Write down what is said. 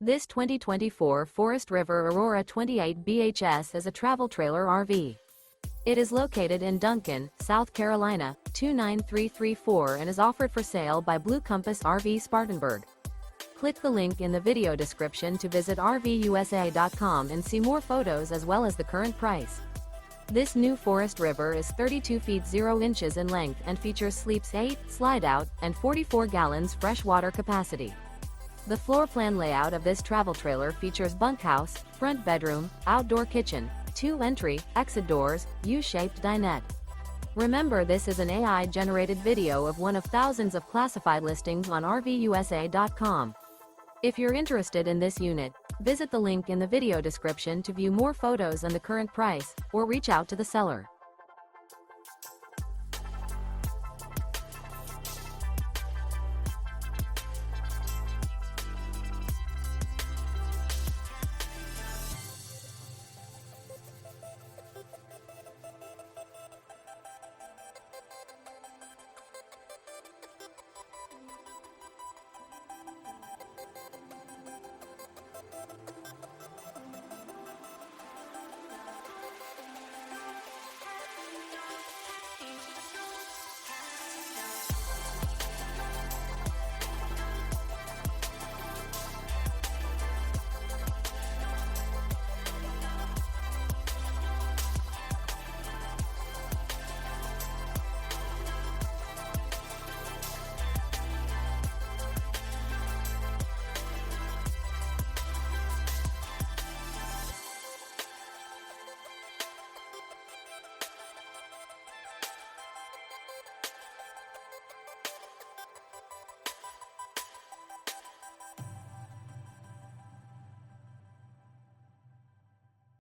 This 2024 Forest River Aurora 28 BHS is a travel trailer RV. It is located in Duncan, South Carolina, 29334 and is offered for sale by Blue Compass RV Spartanburg. Click the link in the video description to visit RVUSA.com and see more photos as well as the current price. This new Forest River is 32 feet 0 inches in length and features sleeps 8, Slideout, and 44 gallons fresh water capacity. The floor plan layout of this travel trailer features bunkhouse, front bedroom, outdoor kitchen, 2 entry, exit doors, U-shaped dinette. Remember, this is an AI-generated video of one of thousands of classified listings on RVUSA.com. If you're interested in this unit, visit the link in the video description to view more photos and the current price, or reach out to the seller.